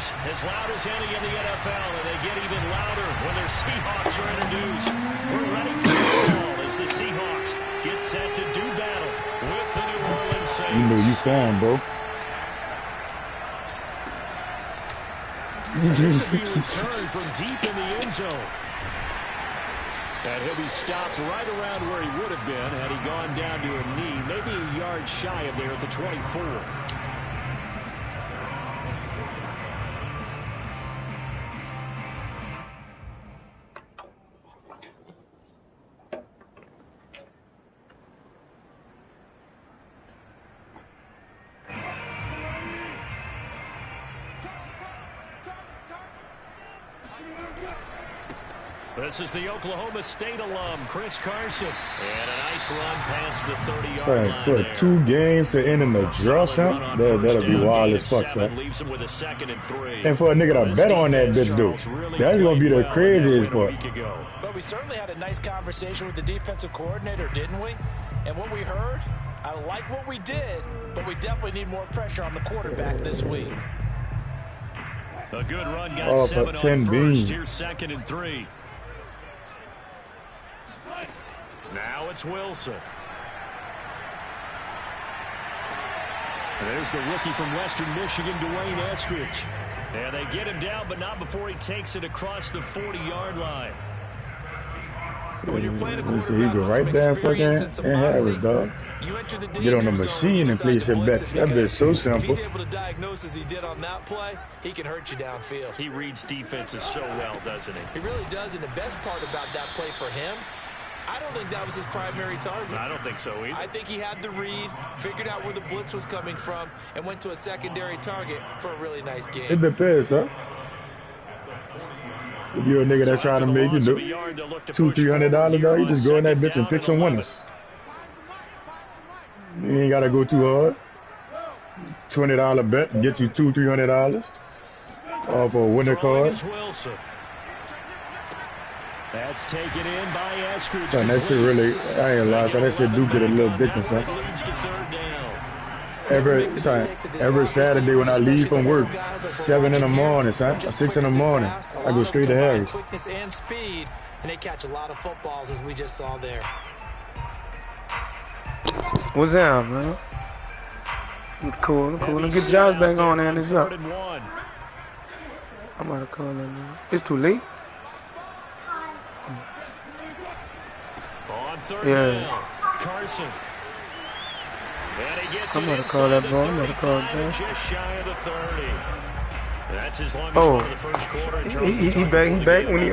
is as loud as any in the NFL, and they get even louder when their Seahawks are introduced. We're ready for football as the Seahawks get set to do battle with the New Orleans Saints. You know you fine, bro. This will be returned from deep in the end zone. And he'll be stopped right around where he would have been had he gone down to a knee, maybe a yard shy of there at the 24. This is the Oklahoma State alum, Chris Carson. And a nice run past the 30-yard line for there. 2 games to end in the draw, son, that'll be wild as fuck, son. Leaves him with a 2nd and 3. And for a nigga to bet on that bitch, dude, that's going to be the craziest part. But we certainly had a nice conversation with the defensive coordinator, didn't we? And what we heard, I like what we did, but we definitely need more pressure on the quarterback this week. A good run got 7 on first. Here's 2nd and 3. Now it's Wilson. And there's the rookie from Western Michigan, Dwayne Eskridge. And they get him down, but not before he takes it across the 40-yard line. When you're playing a You quarterback go with right some there experience fucking and some and Harris, moxie, dog. you enter the Get on the danger zone machine and decide place to your blitz bets. it, That bit's so if simple. he's able to diagnose as he did on that play, he can hurt you downfield. He reads defenses so well, doesn't he? He really does, and the best part about that play for him, I don't think that was his primary target. I don't think so either. I think he had the read, figured out where the blitz was coming from, and went to a secondary target for a really nice game. It depends, huh? If you're a nigga that's trying to make it, look, $200-300, dog, you just go in that bitch and pick some winners. You ain't gotta go too hard. $20 bet and get you $200-300 off a winner card. That's taken in by Eskridge. Son, that shit really, I ain't lying, son, that shit do get a little addicting, son. Every Saturday when I leave from work, 7 in the morning, son, 6 in the morning, I go straight to Harry's. Quickness and speed, and they catch a lot of footballs as we just saw there. What's up, man? Cool. Let's get Josh back on and it's up. I'm about to call him, man. It's too late. Yeah. Carson. I'm going to call that ball. I'm going to call Josh. Just shy of the 30. That's his longest Oh, run of the first quarter. he back when he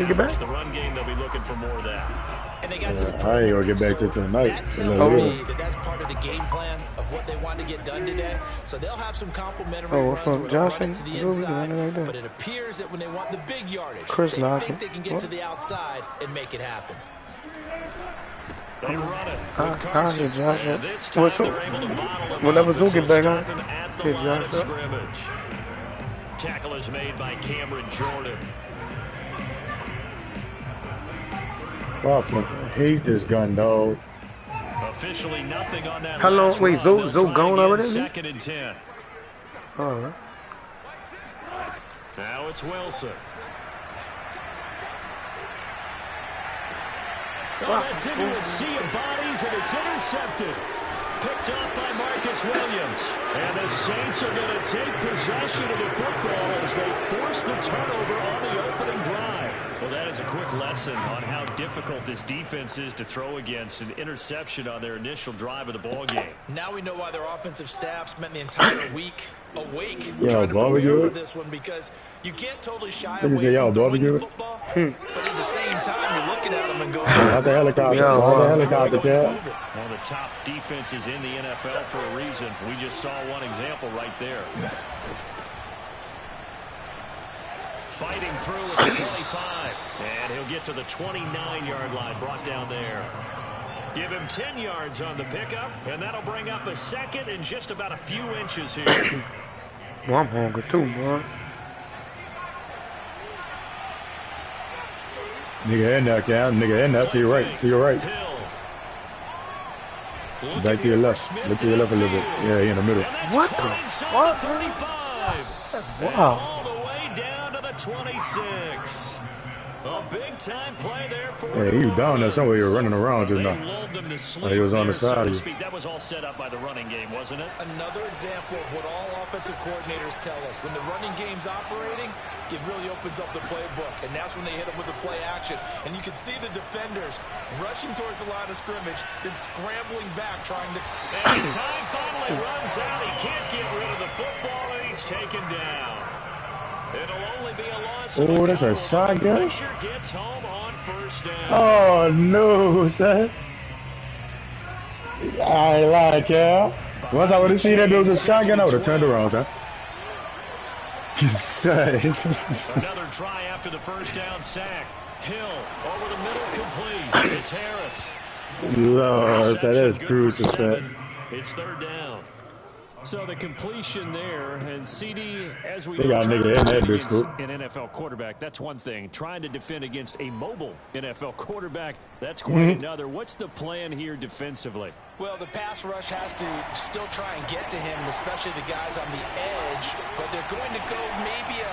get back? The run game, they'll be looking for more of that. And they got to the I ain't gonna get back to tonight. That tells me that that's part of the game plan of what they want to get done today. So they'll have some complimentary runs where they'll run it to the inside. But it appears that when they want the big yardage, they think they can get to the outside and make it happen. They run it. I'll hit Josh up. Whenever Zoo get back on, hit Josh up. Tackle is made by Cameron Jordan. I hate this gun, dog. Officially nothing on that. How long? Wait, Zoe gone already? 2nd and 10. All right. Now it's Wilson. Oh, that's into a sea of bodies, and it's intercepted. Picked off by Marcus Williams. And the Saints are going to take possession of the football as they force the turnover on the opening drive. Well, that is a quick lesson on how difficult this defense is to throw against an interception on their initial drive of the ball game. Now we know why their offensive staff spent the entire week awake trying to prepare for this one, because you can't totally shy away from throwing football, but at the same time you're looking at them and going, out the helicopter, cat. One of the top defenses in the NFL for a reason. We just saw one example right there. Fighting through at the 25. And he'll get to the 29-yard line, brought down there. Give him 10 yards on the pickup, and that'll bring up a 2nd and just about a few inches here. Well, I'm hungry too, man. Nigga in there, Cal. Nigga in there. To your right. To your right. Back to your left. Look to your left a little bit. Yeah, he in the middle. What the fuck? Wow. All the way down to the 26. A big-time play there for he was down there somewhere. You're running around just now. He was on the side. So that was all set up by the running game, wasn't it? Another example of what all offensive coordinators tell us. When the running game's operating, it really opens up the playbook, and that's when they hit them with the play action. And you can see the defenders rushing towards the line of scrimmage, then scrambling back, trying to... And time finally runs out. He can't get rid of the football, and he's taken down. It'll only be a loss. Oh, that's a shotgun. Gets home on first down. Oh no, son! I ain't lying, Cal. Once I would have seen that there was a shotgun, I would have turned around, son. Another try after the first down sack. Hill over the middle, complete. It's Harris. Lord, that is crucial, son. It's third down. So the completion there, and CD, as we got a nigga in that bitch, an NFL quarterback, that's one thing. Trying to defend against a mobile NFL quarterback, that's quite another. What's the plan here defensively? Well, the pass rush has to still try and get to him, especially the guys on the edge, but they're going to go maybe a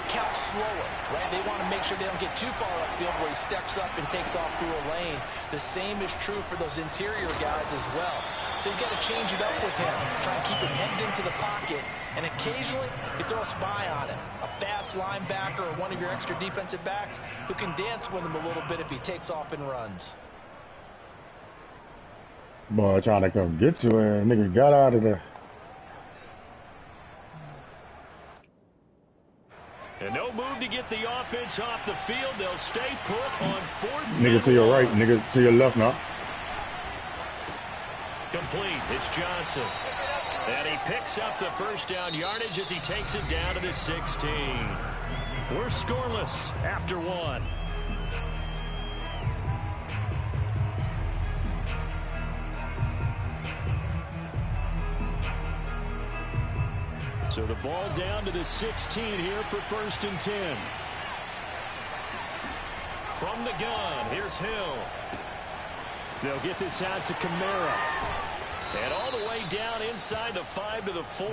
count slower, right? They want to make sure they don't get too far upfield where he steps up and takes off through a lane. The same is true for those interior guys as well. So you've got to change it up with him. Try and keep him headed into the pocket, and occasionally you throw a spy on him. A fast linebacker or one of your extra defensive backs who can dance with him a little bit if he takes off and runs. Boy, trying to come get you, and nigga got out of there. And no move to get the offense off the field. They'll stay put on fourth. Nigga to your right, nigga to your left now. Complete. It's Johnson. And he picks up the first down yardage as he takes it down to the 16. We're scoreless after one. So the ball down to the 16 here for 1st and 10. From the gun, here's Hill. They'll get this out to Kamara. And all the way down inside the 5 to the 4.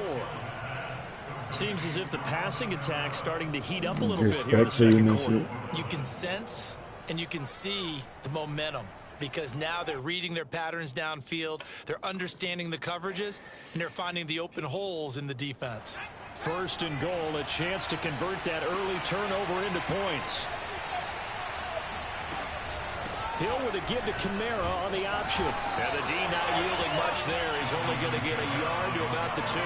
Seems as if the passing attack's starting to heat up a little bit here in the second quarter. You can sense and you can see the momentum, because now they're reading their patterns downfield, they're understanding the coverages, and they're finding the open holes in the defense. 1st and goal, a chance to convert that early turnover into points. Hill with a give to Kamara on the option. And the D not yielding much there. He's only going to get a yard to about the 2.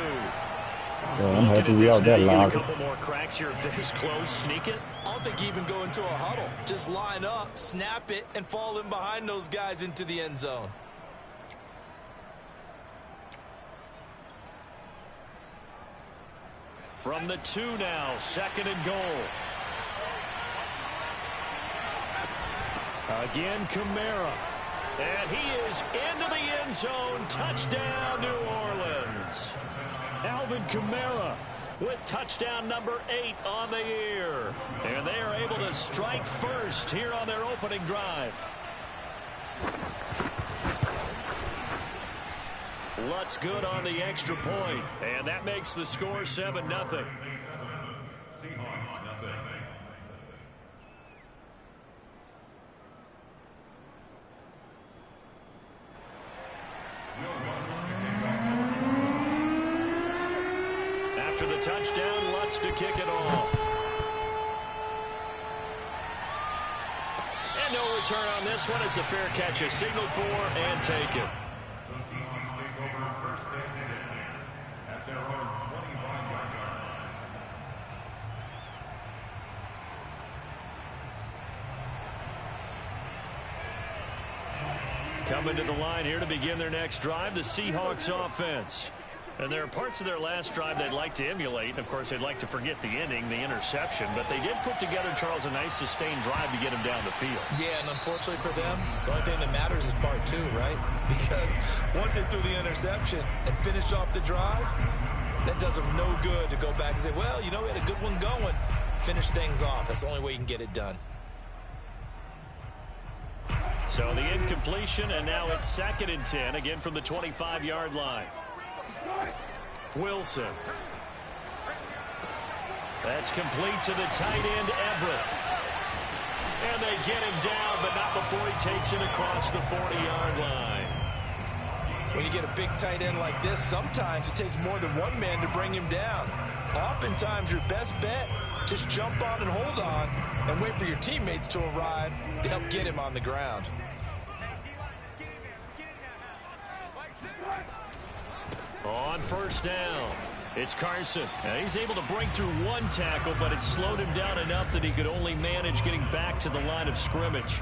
Yeah, I'm happy we out that long. A couple more cracks here this close. Sneak it. I don't think even go into a huddle. Just line up, snap it, and fall in behind those guys into the end zone. From the 2 now, 2nd and goal. Again, Kamara. And he is into the end zone. Touchdown, New Orleans. Alvin Kamara with touchdown number 8 on the year. And they are able to strike first here on their opening drive. Lutz good on the extra point. And that makes the score 7-0. Seahawks, nothing. After the touchdown, Lutz to kick it off. And no return on this one as the fair catch is signaled for and taken. The Seahawks take over 1st and 10 at their own 25-yard line. Coming to the line here to begin their next drive, the Seahawks offense. And there are parts of their last drive they'd like to emulate. And, of course, they'd like to forget the inning, the interception. But they did put together, Charles, a nice sustained drive to get him down the field. Yeah, and unfortunately for them, the only thing that matters is part 2, right? Because once they threw the interception and finished off the drive, that does them no good to go back and say, well, you know, we had a good one going. Finish things off. That's the only way you can get it done. So the incompletion, and now it's 2nd and 10, again from the 25-yard line. Wilson. That's complete to the tight end, Everett. And they get him down, but not before he takes it across the 40-yard line. When you get a big tight end like this, sometimes it takes more than one man to bring him down. Oftentimes, your best bet, just jump on and hold on and wait for your teammates to arrive to help get him on the ground. On first down, it's Carson. And he's able to break through one tackle, but it slowed him down enough that he could only manage getting back to the line of scrimmage.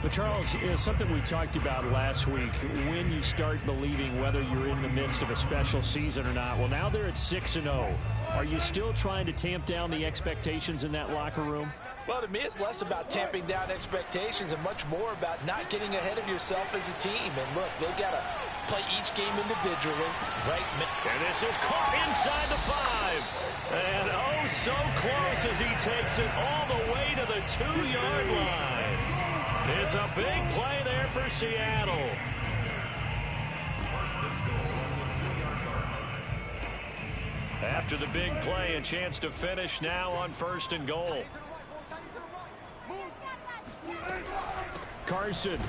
But, Charles, something we talked about last week, when you start believing whether you're in the midst of a special season or not. Well, now they're at 6-0. Are you still trying to tamp down the expectations in that locker room? Well, to me, it's less about tamping down expectations and much more about not getting ahead of yourself as a team. And, look, they've got to play each game individually. Right? And this is caught inside the 5. And oh, so close as he takes it all the way to the 2-yard line. It's a big play there for Seattle. After the big play, a chance to finish now on 1st and goal. Carson.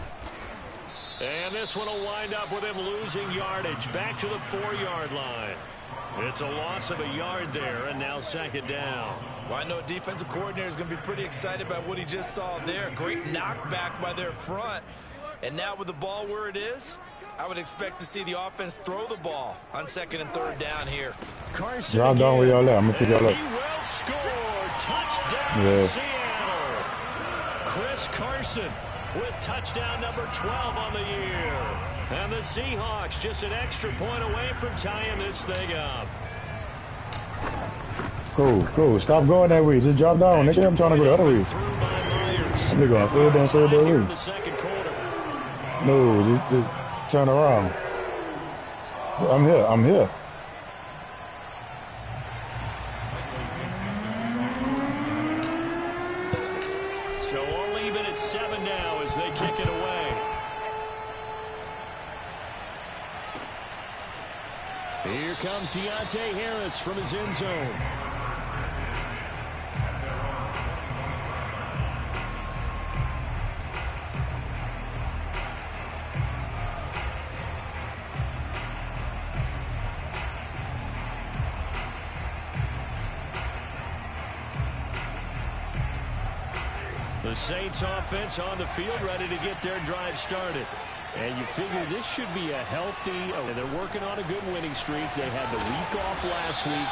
And this one will wind up with him losing yardage back to the 4-yard line. It's a loss of a yard there, and now 2nd down. Well, I know a defensive coordinator is going to be pretty excited about what he just saw there. Great knockback by their front. And now with the ball where it is, I would expect to see the offense throw the ball on 2nd and 3rd down here. Carson y'all done where y'all at. I'm going to pick y'all up. He will score. Touchdown, Seattle. Chris Carson with touchdown number 12 on the year. And the Seahawks just an extra point away from tying this thing up. Cool. Stop going that way. Just drop down. Nigga, I'm trying to go the other way. I'm going third down way. No, just turn around. I'm here. So we'll leave it at 7 now as they kick it away. Here comes Deontay Harris from his end zone. The Saints offense on the field ready to get their drive started. And you figure this should be a healthy, they're working on a good winning streak. They had the week off last week.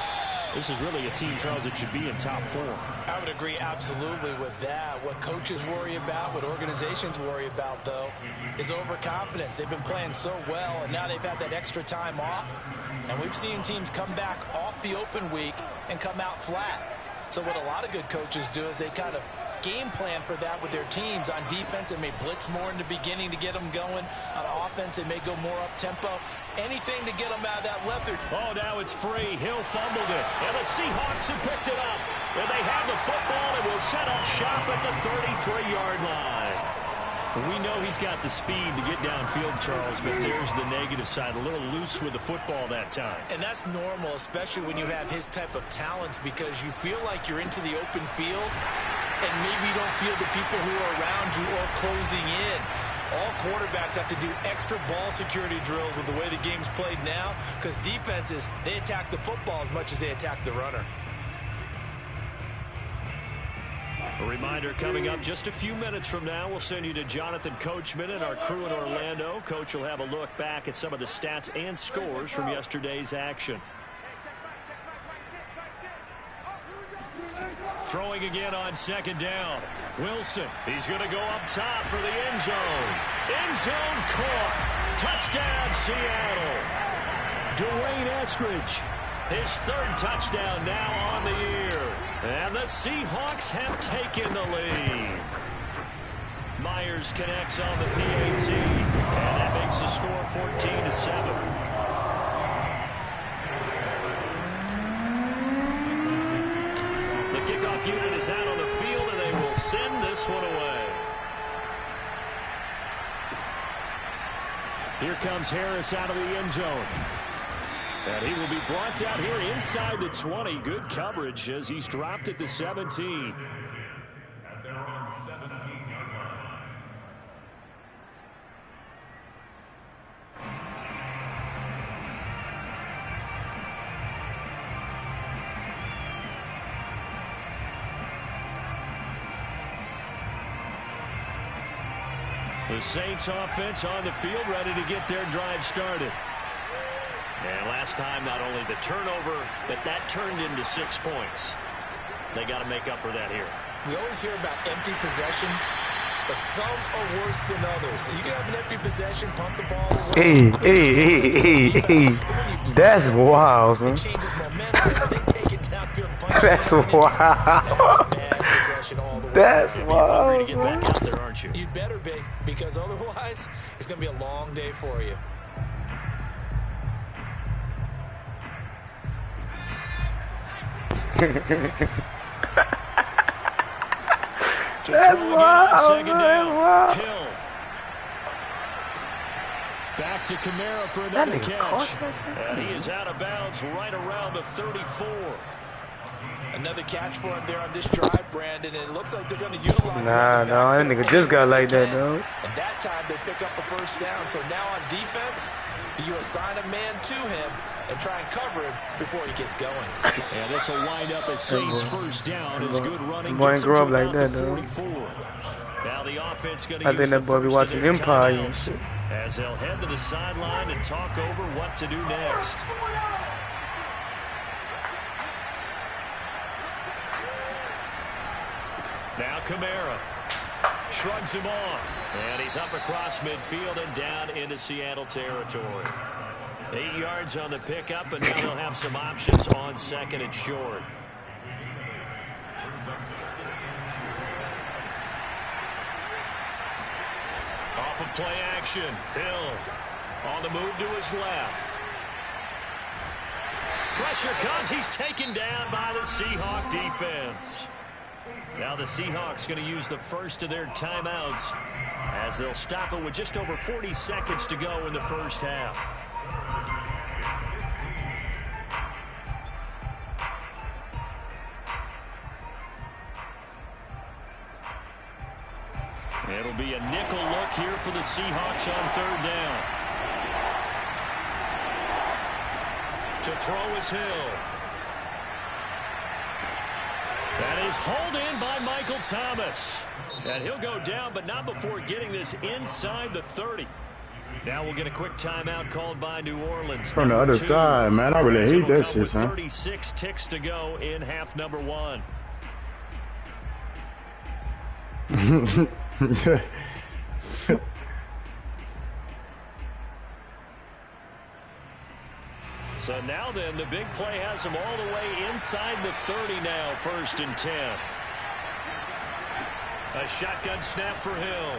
This is really a team, Charles, that should be in top form. I would agree absolutely with that. What coaches worry about, what organizations worry about, though, is overconfidence. They've been playing so well, and now they've had that extra time off. And we've seen teams come back off the open week and come out flat. So what a lot of good coaches do is they kind of game plan for that with their teams. On defense, they may blitz more in the beginning to get them going. On offense, they may go more up-tempo. Anything to get them out of that left. Oh, now it's free. Hill fumbled it. And the Seahawks have picked it up. And they have the football and will set up shop at the 33-yard line. We know he's got the speed to get downfield, Charles, but there's the negative side. A little loose with the football that time. And that's normal, especially when you have his type of talents, because you feel like you're into the open field and maybe you don't feel the people who are around you or closing in. All quarterbacks have to do extra ball security drills with the way the game's played now, because defenses, they attack the football as much as they attack the runner. A reminder coming up just a few minutes from now, we'll send you to Jonathan Coachman and our crew in Orlando. Coach will have a look back at some of the stats and scores from yesterday's action. Throwing again on 2nd down. Wilson, he's going to go up top for the end zone. End zone caught. Touchdown, Seattle. Dwayne Eskridge, his 3rd touchdown now on the year. And the Seahawks have taken the lead. Myers connects on the PAT, and that makes the score 14-7. Kickoff unit is out on the field, and they will send this one away. Here comes Harris out of the end zone. And he will be brought down here inside the 20. Good coverage as he's dropped at the 17. And they're on 17-yard line. The Saints offense on the field, ready to get their drive started. And last time, not only the turnover, but that turned into 6 points. They got to make up for that here. We always hear about empty possessions, but some are worse than others. You can have an empty possession, punt the ball away. Hey. That's wild, son. It changes momentum, and they take it downfield and punch That's it. wild. That's a bad possession all the way. That's You're hungry to wild, get back out there, aren't you? You'd better be, because otherwise, it's going to be a long day for you. That's wild. Wow. Hill. Back to Kamara for another catch. And he is out of bounds right around the 34. Another catch for him there on this drive, Brandon, and it looks like they're going to utilize Nah, that nigga just got like that, though. And that time they pick up a first down. So now on defense, you assign a man to him and try and cover him before he gets going. And this will wind up as Saints first down. As good running Boy gets ain't grow him up to like about that, the though. 44. Now the offense going to I think that boy be watching Empire and shit. as they'll head to the sideline and talk over what to do next. Now Kamara shrugs him off, and he's up across midfield and down into Seattle territory. 8 yards on the pickup, and now they'll have some options on second and short. Off of play action, Hill on the move to his left. Pressure comes, he's taken down by the Seahawk defense. Now the Seahawks going to use the first of their timeouts as they'll stop it with just over 40 seconds to go in the first half. It'll be a nickel look here for the Seahawks on third down. To throw is Hill. That is hauled in by Michael Thomas. And he'll go down, but not before getting this inside the 30. Now we'll get a quick timeout called by New Orleans. From the other side, man. I really hate that shit, son. 36 ticks to go in half number one. So now then, the big play has him all the way inside the 30 now, 1st and 10. A shotgun snap for Hill.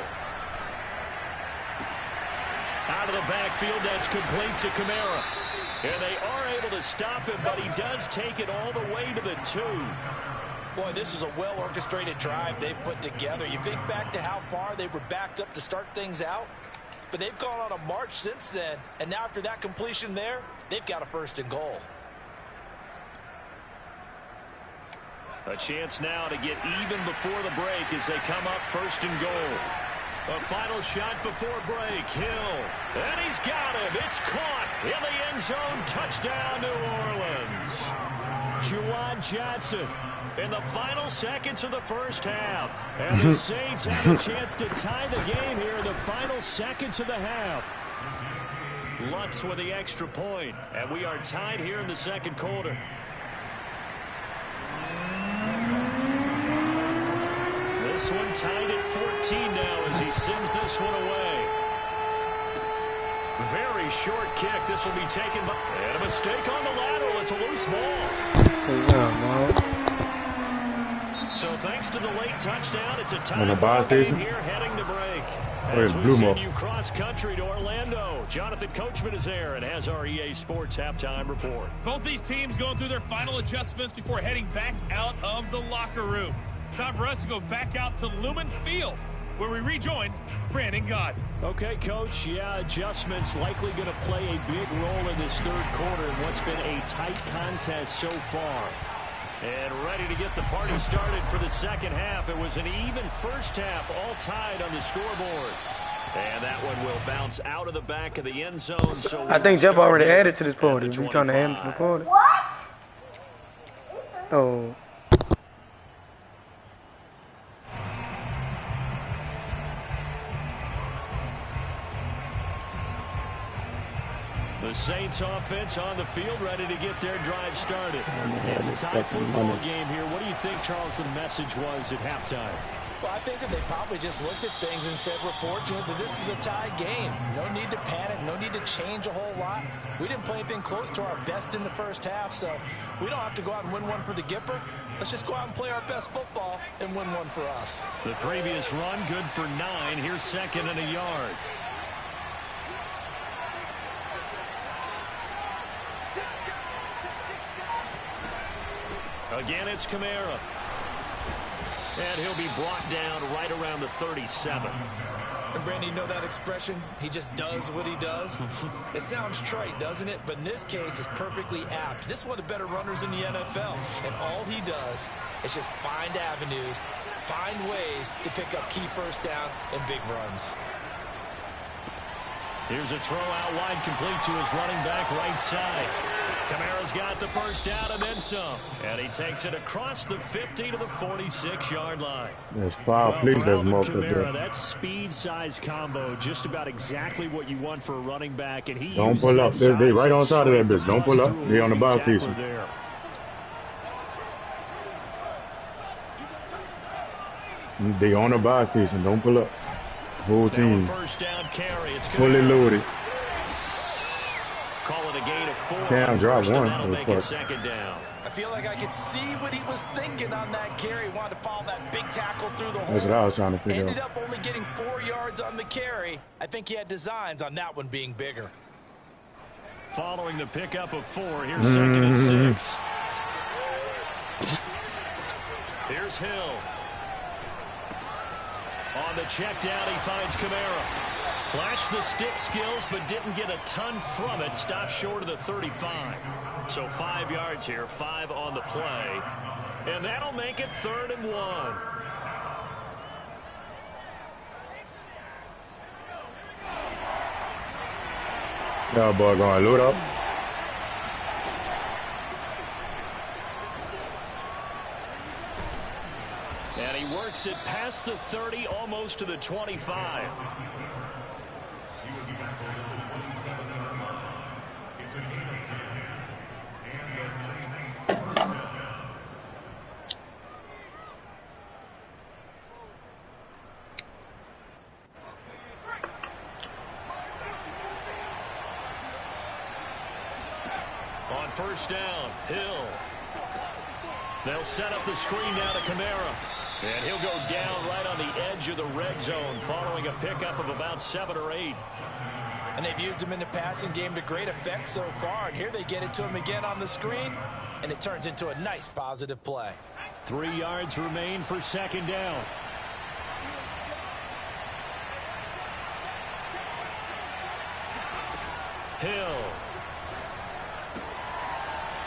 Out of the backfield, that's complete to Kamara. And they are able to stop him, but he does take it all the way to the 2. Boy, this is a well-orchestrated drive they've put together. You think back to how far they were backed up to start things out, but they've gone on a march since then, and now after that completion there, they've got a 1st and goal. A chance now to get even before the break as they come up 1st and goal. A final shot before break. Hill. And he's got him. It's caught in the end zone. Touchdown, New Orleans. Juwan Johnson in the final seconds of the first half. And the Saints have a chance to tie the game here in the final seconds of the half. Lutz with the extra point. And we are tied here in the second quarter. This one tied at 14 now as he sends this one away. Very short kick. This will be taken by... And a mistake on the lateral. It's a loose ball. So thanks to the late touchdown, it's a tie game here heading to break. As we send you cross-country to Orlando, Jonathan Coachman is there and has our EA Sports halftime report. Both these teams going through their final adjustments before heading back out of the locker room. Time for us to go back out to Lumen Field where we rejoin Brandon Gaudin. Okay, Coach. Yeah, adjustments likely going to play a big role in this third quarter in what's been a tight contest so far. And ready to get the party started for the second half. It was an even first half, all tied on the scoreboard. And that one will bounce out of the back of the end zone. So I think Jeff already added to this party. We're trying to add him to the party. What? Oh. The Saints offense on the field, ready to get their drive started. It's a tight football game here. What do you think, Charles, the message was at halftime? Well, I think that they probably just looked at things and said, we're fortunate that this is a tie game. No need to panic, no need to change a whole lot. We didn't play anything close to our best in the first half, so we don't have to go out and win one for the Gipper. Let's just go out and play our best football and win one for us. The previous run, good for 9. Here's second and a yard. Again, it's Kamara. And he'll be brought down right around the 37. And Brandon, you know that expression? He just does what he does. It sounds trite, doesn't it? But in this case, it's perfectly apt. This is one of the better runners in the NFL. And all he does is just find avenues, find ways to pick up key first downs and big runs. Here's a throw out wide, complete to his running back right side. Kamara's got the first down and then some. And he takes it across the 50 to the 46-yard line. There's 5 plays that's more Kamara, that speed-size combo, just about exactly what you want for a running back. And he don't pull up. They right on side of that bitch. Don't pull up. They on the ball station. They on the ball station. Don't pull up. Whole team. First down carry. It's fully loaded. Call it a gain of 4. Damn, drop one. That'll make it second down. I feel like I could see what he was thinking on that carry. Wanted to follow that big tackle through the hole. That's what I was trying to figure out. Ended up only getting 4 yards on the carry. I think he had designs on that one being bigger. Following the pickup of 4, here's second and 6. Here's Hill. On the check down, he finds Kamara. Flashed the stick skills, but didn't get a ton from it. Stopped short of the 35. So 5 yards here, 5 on the play. And that'll make it 3rd and 1. Yeah, boy, going to load up. And he works it past the 30, almost to the 25. He was tackled at the 27-yard line. It's a gain of 10. And the Saints first down. On first down, Hill. They'll set up the screen now to Kamara. And he'll go down right on the edge of the red zone following a pickup of about 7 or 8. And they've used him in the passing game to great effect so far. And here they get it to him again on the screen. And it turns into a nice positive play. 3 yards remain for second down. Hill.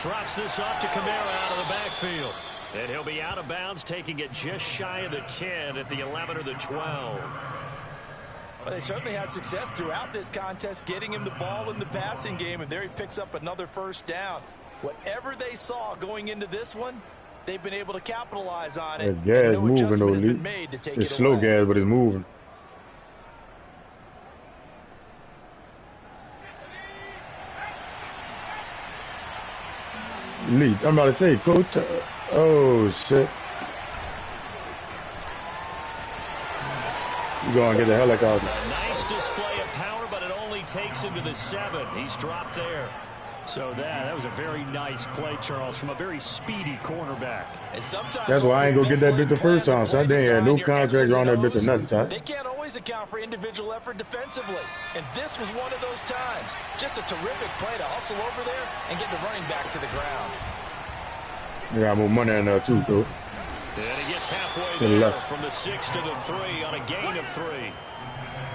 Drops this off to Kamara out of the backfield. And he'll be out of bounds, taking it just shy of the 10 at the 11 or the 12. Well, they certainly had success throughout this contest, getting him the ball in the passing game, and there he picks up another first down. Whatever they saw going into this one, they've been able to capitalize on it. That gas moving, though, Lee. It's slow gas, but it's moving. Lee, I'm about to say, Coach. Oh, shit. You're going to get the helicopter. A nice display of power, but it only takes him to the 7. He's dropped there. So that was a very nice play, Charles, from a very speedy cornerback. And sometimes that's why I ain't gonna get that bitch the first time, son. They had no contract on that bitch or nothing, son. They can't always account for individual effort defensively. And this was one of those times. Just a terrific play to hustle over there and get the running back to the ground. They got more money in there, too, though. And he gets halfway there from the 6 to the 3 on a gain of 3.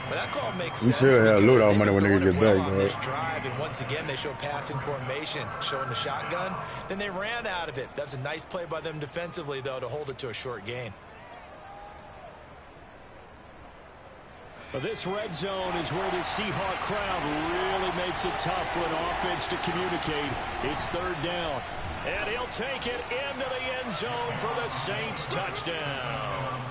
But that call makes sense. We should have loadout money when they get back, on this drive, and once again they show passing formation, showing the shotgun. Then they ran out of it. That's a nice play by them defensively, though, to hold it to a short gain. But this red zone is where the Seahawk crowd really makes it tough for an offense to communicate. It's 3rd down. And he'll take it into the end zone for the Saints touchdown.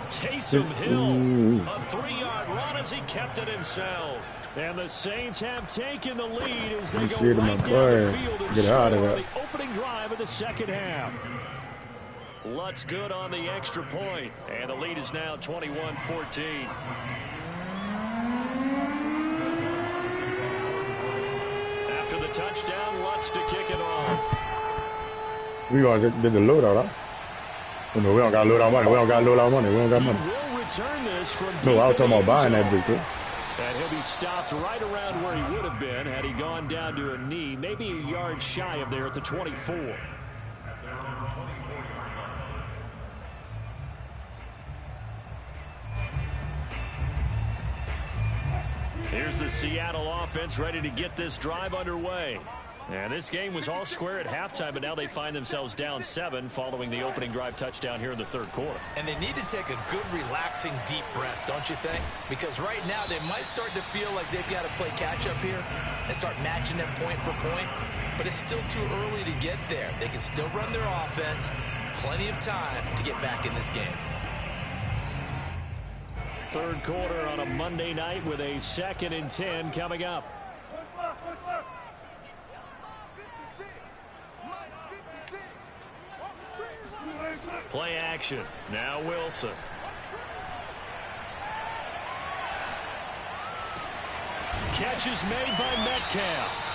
Taysom Hill, a 3-yard run as he kept it himself. And the Saints have taken the lead as they go right down the field and score the opening drive of the second half. Lutz good on the extra point, and the lead is now 21-14. After the touchdown, Lutz to kick it off. We gonna get the loadout, huh? No, we don't got loadout money. We don't got loadout money. We don't got money. No, I was talking about buying that bitch, though. And he'll be stopped right around where he would have been had he gone down to a knee, maybe a yard shy of there at the 24. Here's the Seattle offense ready to get this drive underway. And this game was all square at halftime, but now they find themselves down 7 following the opening drive touchdown here in the 3rd quarter. And they need to take a good, relaxing, deep breath, don't you think? Because right now they might start to feel like they've got to play catch-up here and start matching them point for point. But it's still too early to get there. They can still run their offense. Plenty of time to get back in this game. 3rd quarter on a Monday night with a 2nd and 10 coming up. Play action. Now Wilson. Catch is made by Metcalf.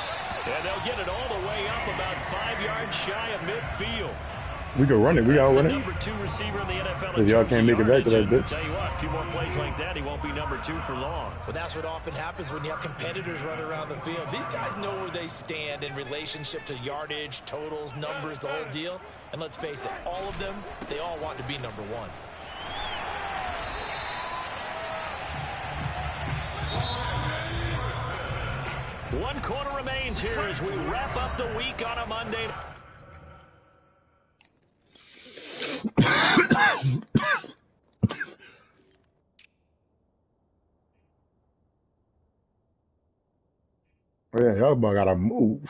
And they'll get it all the way up about 5 yards shy of midfield. We can run it. We got to run it. Number 2 receiver in the NFL. If y'all can't make it back to that bitch. Tell you what, a few more plays like that, he won't be number 2 for long. Well, that's what often happens when you have competitors running around the field. These guys know where they stand in relationship to yardage, totals, numbers, the whole deal. And let's face it, all of them, they all want to be number 1. One quarter remains here as we wrap up the week on a Monday. Oh yeah, y'all gotta move.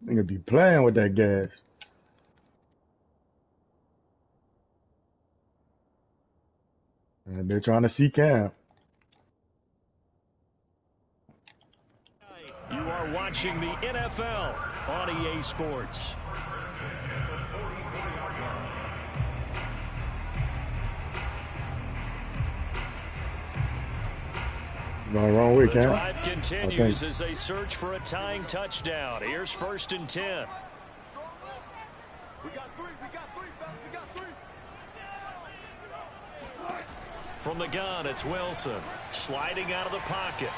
Nigga be playing with that gas. And they're trying to see Cam. You are watching the NFL on EA Sports. Going the wrong way, Cam. The drive continues as they search for a tying touchdown. Here's 1st and 10. From the gun, it's Wilson. Sliding out of the pocket.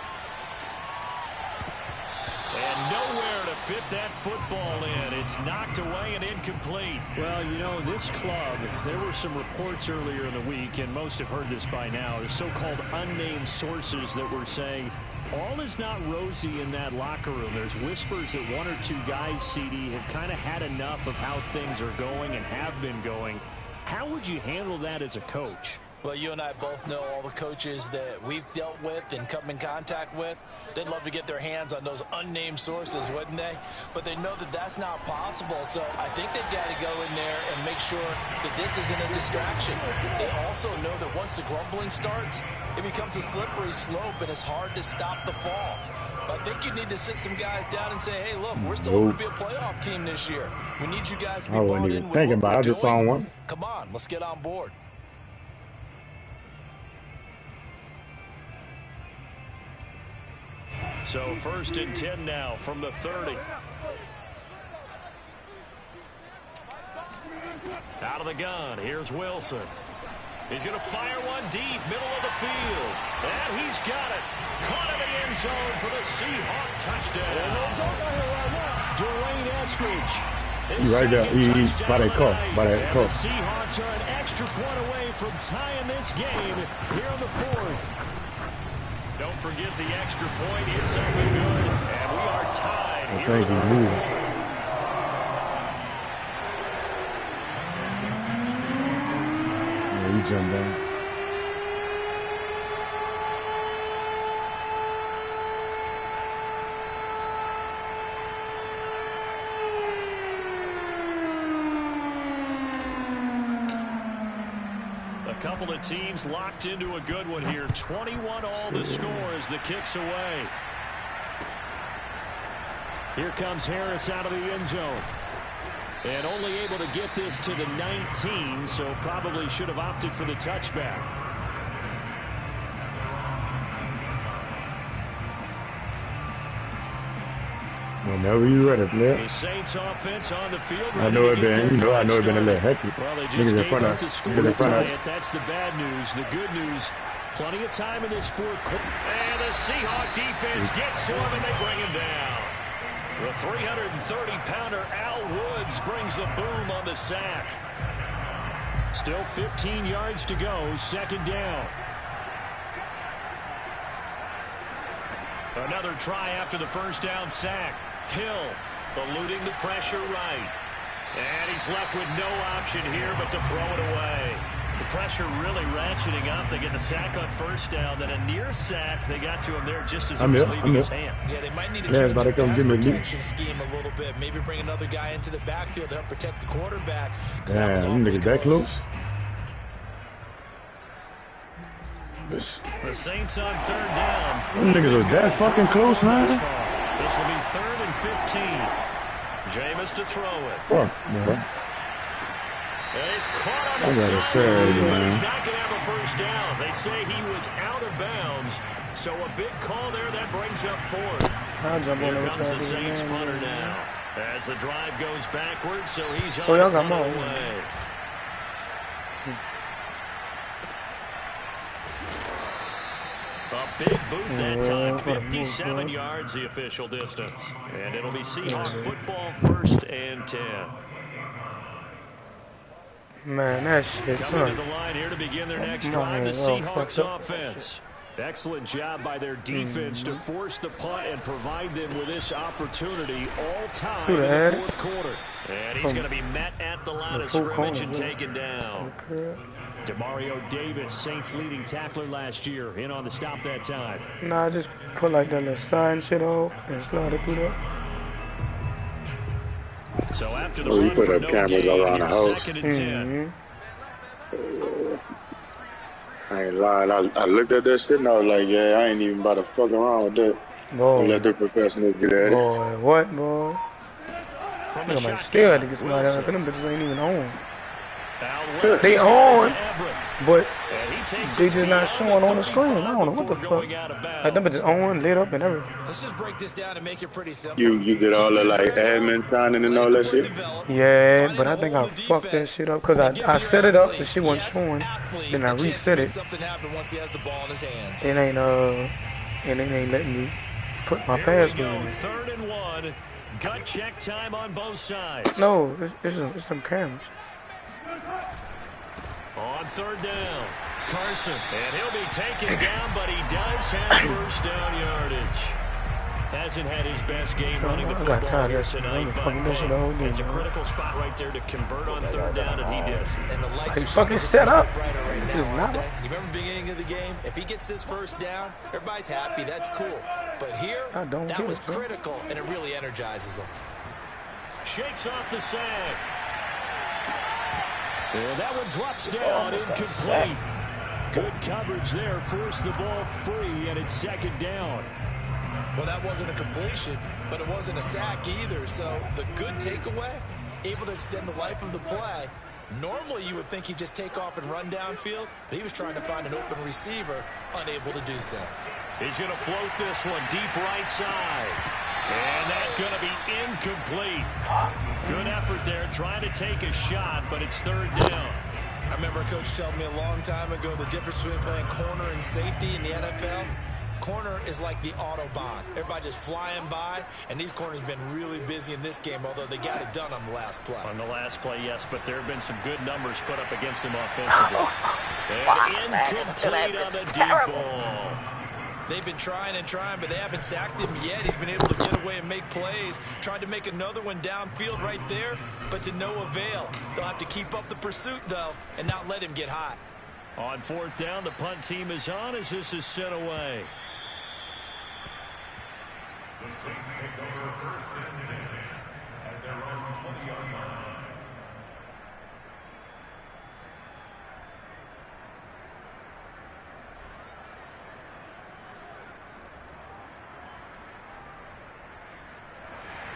And nowhere to fit that football in. It's knocked away and incomplete. Well, you know, this club, there were some reports earlier in the week, and most have heard this by now, the so-called unnamed sources that were saying all is not rosy in that locker room. There's whispers that 1 or 2 guys, CD, have kind of had enough of how things are going and have been going. How would you handle that as a coach? Well, you and I both know all the coaches that we've dealt with and come in contact with. They'd love to get their hands on those unnamed sources, wouldn't they? But they know that that's not possible, so I think they've got to go in there and make sure that this isn't a distraction. They also know that once the grumbling starts, it becomes a slippery slope and it's hard to stop the fall. But I think you need to sit some guys down and say, hey, look, we're still going to be a playoff team this year. We need you guys to be bought in with what we're doing. Found one. Come on, let's get on board. So 1st and 10 now from the 30. Out of the gun, here's Wilson. He's going to fire one deep, middle of the field. And he's got it. Caught in the end zone for the Seahawk touchdown. Dwayne Eskridge You right there. He by that car. By that car. The Seahawks are an extra point away from tying this game here in the fourth. Don't forget the extra point. It's something good. And we are tied here in the fourth quarter. Yeah, he jumped down. A couple of teams locked into a good one here. 21 all the score as the kick's away. Here comes Harris out of the end zone. And only able to get this to the 19, so probably should have opted for the touchback. Whenever you ready, player. The Saints offense on the field. I know it been, I know it been a little hectic. Well, they just gave up the score to tie it. That's the bad news. The good news, plenty of time in this fourth quarter. And the Seahawk defense gets to him, and they bring him down. The 330-pounder Al Woods brings the boom on the sack. Still 15 yards to go, second down. Another try after the first down sack. Hill eluding the pressure right. And he's left with no option here but to throw it away. The pressure really ratcheting up. They get the sack on first down. Then a near sack. They got to him there just as he was leaving his hand. Yeah, they might need to change the pass protection scheme a little bit. Maybe bring another guy into the backfield to help protect the quarterback. Yeah, them niggas that close. The Saints on third down. Them niggas was that fucking close, man. This will be 3rd and 15. Jameis to throw it. Fuck, man. And he's caught on the sideline, but he's not going to have a first down. They say he was out of bounds, so a big call there that brings up 4th. Here comes the Saints punter now. As the drive goes backwards, so he's on the way. A big boot that time, 57 yards the official distance. And it'll be Seahawk football 1st and 10. Man, that shit. Coming to the line here to begin their next drive, the Seahawks offense. Excellent job by their defense to force the punt and provide them with this opportunity all time in the fourth quarter. And he's going to be met at the line of scrimmage and taken down. Demario Davis, Saints leading tackler last year, in on the stop that time. Nah, just put like that little sign shit off and slide it through there. So after the run for no gain, it's 2nd and 10. I ain't lying. I looked at that shit and I was like, yeah, I ain't even about to fuck around with that. Boy. Let the professionals get at it. Boy, what, boy? I think I might still have to get somebody out. Them bitches ain't even on. They on, but they just not showing on the screen. I don't know what the fuck. Like them bitches on, lit up, and everything. Let's just break this down and make it pretty simple. You get all the like admin signing and all that shit? Yeah, but I think I fucked that shit up because I set it up, the shit wasn't showing. Then I reset it. It ain't letting me put my password in. 3rd and 1. Gut check time on both sides. No, it's some cameras. On 3rd down, Carson, and he'll be taken down, but he does have first down yardage. Hasn't had his best game running the football here tonight, but it's a critical spot right there to convert on 3rd down, and he did. And the lights are fucking set up. You remember the beginning of the game? If he gets this first down, everybody's happy. That's cool. But here, that was critical, and it really energizes him. Shakes off the sack. And that one drops down, incomplete. Good coverage there, forced the ball free, and it's 2nd down. Well, that wasn't a completion, but it wasn't a sack either. So the good takeaway, able to extend the life of the play. Normally, you would think he'd just take off and run downfield, but he was trying to find an open receiver, unable to do so. He's going to float this one deep right side. And that's going to be incomplete. Good effort there, trying to take a shot, but it's 3rd down. I remember a coach telling me a long time ago the difference between playing corner and safety in the NFL. Corner is like the Autobahn. Everybody just flying by, and these corners been really busy in this game, although they got it done on the last play. On the last play, yes, but there have been some good numbers put up against him offensively. And incomplete on the deep ball. They've been trying and trying, but they haven't sacked him yet. He's been able to get away and make plays. Tried to make another one downfield right there, but to no avail. They'll have to keep up the pursuit, though, and not let him get hot. On fourth down, the punt team is on as this is sent away. The Saints take over first and 10 at their own 20-yard line.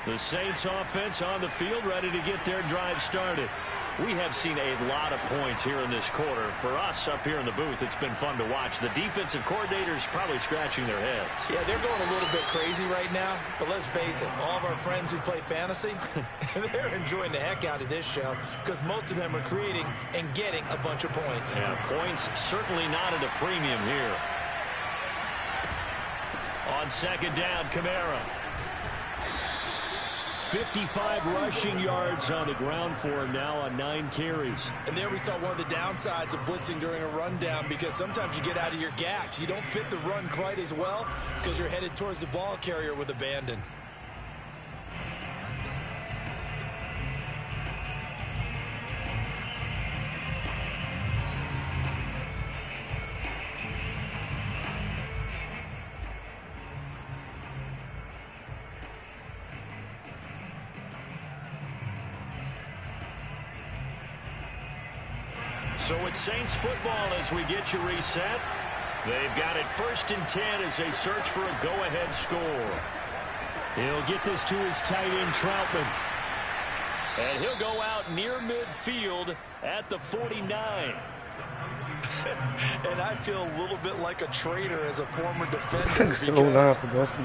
The Saints offense on the field, ready to get their drive started. We have seen a lot of points here in this quarter. For us up here in the booth, it's been fun to watch. The defensive coordinators probably scratching their heads. Yeah, they're going a little bit crazy right now, but let's face it, all of our friends who play fantasy, they're enjoying the heck out of this show because most of them are creating and getting a bunch of points. Yeah, points certainly not at a premium here. On second down, Kamara. 55 rushing yards on the ground for him now on 9 carries. And there we saw one of the downsides of blitzing during a rundown because sometimes you get out of your gaps. You don't fit the run quite as well because you're headed towards the ball carrier with abandon. So it's Saints football as we get you reset. They've got it 1st and 10 as they search for a go-ahead score. He'll get this to his tight end, Troutman. And he'll go out near midfield at the 49. And I feel a little bit like a traitor as a former defender because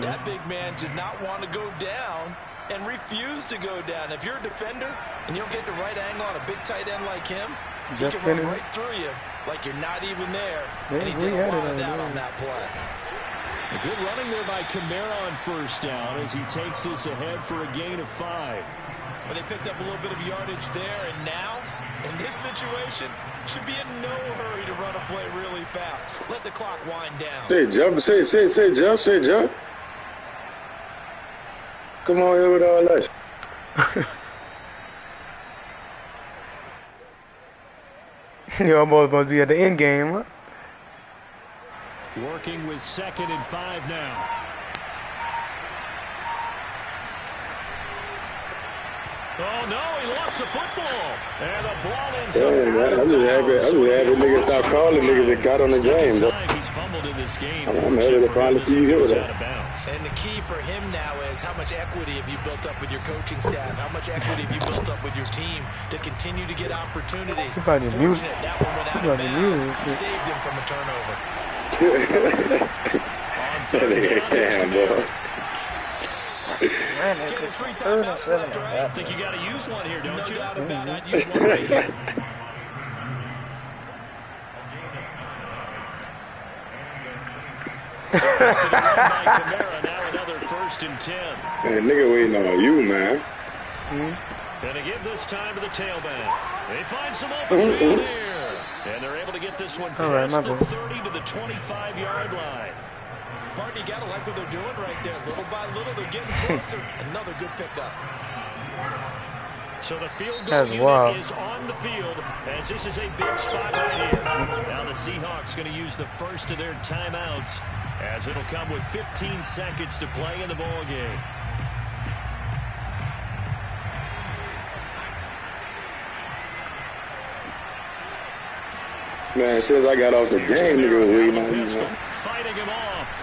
that big man did not want to go down and refused to go down. If you're a defender and you don't get the right angle on a big tight end like him, he can run right through you like you're not even there. And he did a lot of that on that play. A good running there by Kamara on first down as he takes this ahead for a gain of 5. But they picked up a little bit of yardage there, and now, in this situation, should be in no hurry to run a play really fast. Let the clock wind down. Say, Jeff, say, Jeff. Come on here with all that. You're almost going to be at the end game, huh? Working with 2nd and 5 now. Oh, no, he lost the football. And the ball ends up. I'm just happy niggas stop calling niggas that got on the game. He's fumbled in this game. I'm happy to finally see you here with that. And the key for him now is how much equity have you built up with your coaching staff? How much equity have you built up with your team to continue to get opportunities? Fortunate that one went out of bounds. Saved him from a turnover. Damn, boy. Getting 3 timeouts left, right? I think you got to use one here, don't you? No doubt about it. I'd use one right here. Now another 1st and 10. Man, nigga waiting on you, man. Gonna give this time to the tailback. They find some open field here. And they're able to get this one past the 30 to the 25-yard line. Partner, you got to like what they're doing right there. Little by little, they're getting closer. Another good pickup. So the field goal unit is on the field as this is a big spot right here. Now the Seahawks going to use the first of their timeouts as it'll come with 15 seconds to play in the ball game. Man, since I got off the game, nigga was waiting on you, man. Fighting him off.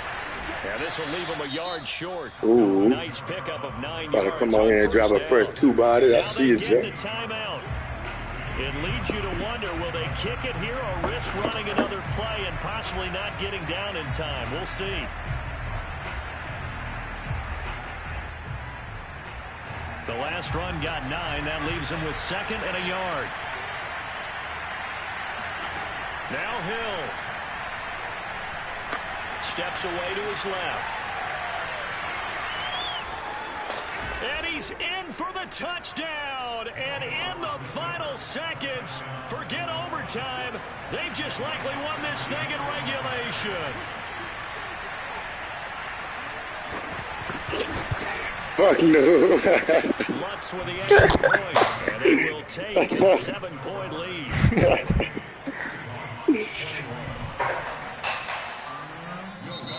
And this will leave him a yard short. Ooh. Nice pickup of 9 yards. Gotta come on here and drop a fresh 2 bodies. I see it, Jeff. The timeout. It leads you to wonder, will they kick it here or risk running another play and possibly not getting down in time? We'll see. The last run got 9. That leaves him with 2nd and a yard. Now Hill. steps away to his left. And he's in for the touchdown. And in the final seconds, forget overtime. They just likely won this thing in regulation. Fuck no. Lutz with the extra point. And it will take a 7-point lead.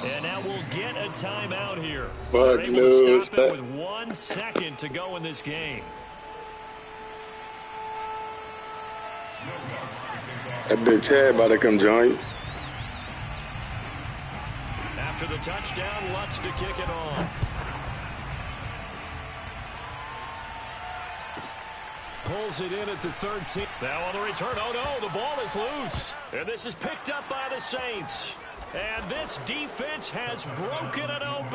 And now we'll get a timeout here. Fuck They're no. able to stop it with 1 second to go in this game. That big Chad about to come join you. After the touchdown, Lutz to kick it off. Pulls it in at the 13. Now on the return, oh no, the ball is loose. And this is picked up by the Saints. And this defense has broken it open.